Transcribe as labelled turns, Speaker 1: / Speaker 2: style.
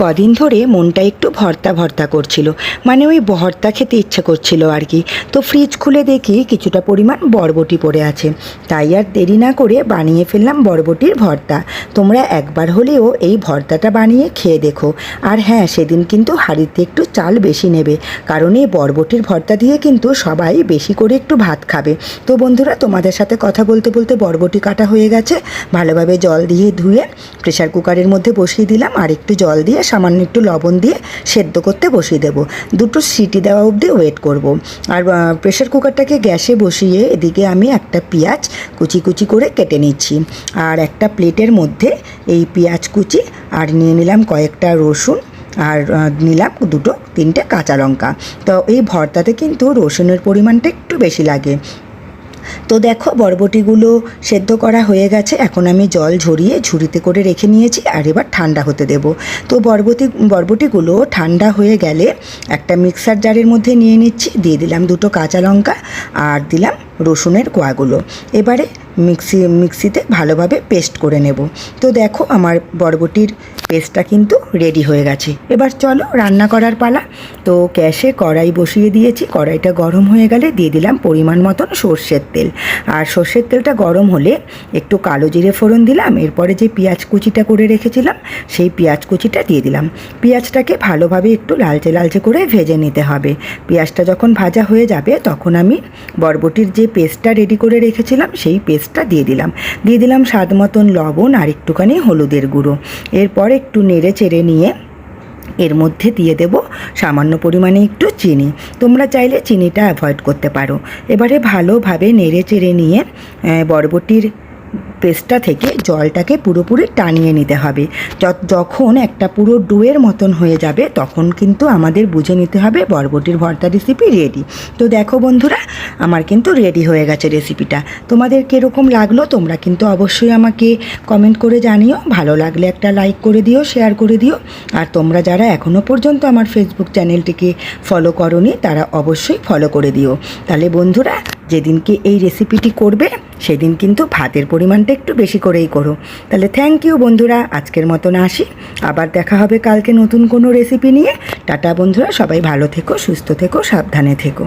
Speaker 1: কদিন ধরে মনটা একটু ভর্তা ভর্তা করছিল, মানে ওই ভর্তা খেতে ইচ্ছে করছিল আর কি। তো ফ্রিজ খুলে দেখি কিছুটা পরিমাণ বরবটি পড়ে আছে, তাই আর দেরি না করে বানিয়ে ফেললাম বরবটির ভর্তা। তোমরা একবার হলেও এই ভর্তাটা বানিয়ে খেয়ে দেখো। আর হ্যাঁ, সেদিন কিন্তু হাঁড়িতে একটু চাল বেশি নেবে, কারণ এই বরবটির ভর্তা দিয়ে কিন্তু সবাই বেশি করে একটু ভাত খাবে। তো বন্ধুরা, তোমাদের সাথে কথা বলতে বলতে বরবটি কাটা হয়ে গেছে। ভালোভাবে জল দিয়ে ধুয়ে প্রেশার কুকারের মধ্যে বসিয়ে দিলাম, আর একটু জল দিয়ে সামান্য একটু লবণ দিয়ে সেদ্ধ করতে বসিয়ে দেবো। দুটো সিটি দেওয়া অবধি ওয়েট করব। আর প্রেশার কুকারটাকে গ্যাসে বসিয়ে এদিকে আমি একটা পেঁয়াজ কুচি কুচি করে কেটে নিচ্ছি, আর একটা প্লেটের মধ্যে এই পেঁয়াজ কুচি আর নিয়ে নিলাম কয়েকটা রসুন, আর নিলাম দুটো তিনটে কাঁচা লঙ্কা। তো এই ভর্তাতে কিন্তু রসুনের পরিমাণটা একটু বেশি লাগে। তো দেখো, বরবটিগুলো সেদ্ধ করা হয়ে গেছে। এখন আমি জল ঝরিয়ে ঝুড়িতে করে রেখে নিয়েছি, আর এবার ঠান্ডা হতে দেব। তো বরবটিগুলো ঠান্ডা হয়ে গেলে একটা মিক্সার জারের মধ্যে নিয়ে নিচ্ছি, দিয়ে দিলাম দুটো কাঁচা লঙ্কা আর দিলাম রসুনের কোয়াগুলো। এবারে মিক্সিতে ভালোভাবে পেস্ট করে নেব। তো দেখো, আমার বরবটির পেস্টটা কিন্তু রেডি হয়ে গেছে। এবার চলো রান্না করার পালা। তো গ্যাসে কড়াই বসিয়ে দিয়েছি, কড়াইটা গরম হয়ে গেলে দিয়ে দিলাম পরিমাণ মতন সর্ষের তেল। আর সর্ষের তেলটা গরম হলে একটু কালো জিরে ফোড়ন দিলাম, এরপরে যে পেঁয়াজ কুচিটা করে রেখেছিলাম সেই পেঁয়াজ কুচিটা দিয়ে দিলাম। পেঁয়াজটাকে ভালোভাবে একটু লালচে লালচে করে ভেজে নিতে হবে। পেঁয়াজটা যখন ভাজা হয়ে যাবে তখন আমি বরবটির যে পেস্টটা রেডি করে রেখেছিলাম সেই পেস্টটা দিয়ে দিলাম স্বাদ মতন লবণ আর একটুখানি হলুদের গুঁড়ো। এরপর একটু নেড়ে চেড়ে নিয়ে এর মধ্যে দিয়ে দেব সামান্য পরিমাণে একটু চিনি। তোমরা চাইলে চিনিটা অ্যাভয়েড করতে পারো। এবারে ভালোভাবে নেড়ে চেড়ে নিয়ে বরবটির পেস্টটা থেকে জলটাকে পুরোপুরি টানিয়ে নিতে হবে। যখন একটা পুরো ডোয়ের মতন হয়ে যাবে তখন কিন্তু আমাদের বুঝে নিতে হবে বরবটির ভর্তা রেসিপি রেডি। তো দেখো বন্ধুরা, আমার কিন্তু রেডি হয়ে গেছে রেসিপিটা। তোমাদের কীরকম লাগলো তোমরা কিন্তু অবশ্যই আমাকে কমেন্ট করে জানিও। ভালো লাগলে একটা লাইক করে দিও, শেয়ার করে দিও। আর তোমরা যারা এখনও পর্যন্ত আমার ফেসবুক চ্যানেলটিকে ফলো করোনি তারা অবশ্যই ফলো করে দিও। তাহলে বন্ধুরা, যেদিনকে এই রেসিপিটি করবে সেদিন কিন্তু ভাতের পরিমাণটা একটু বেশি করেই করো। তাহলে থ্যাংক ইউ বন্ধুরা, আজকের মতন আসি। আবার দেখা হবে কালকে নতুন কোনো রেসিপি নিয়ে। টাটা বন্ধুরা, সবাই ভালো থেকো, সুস্থ থেকো, সাবধানে থেকো।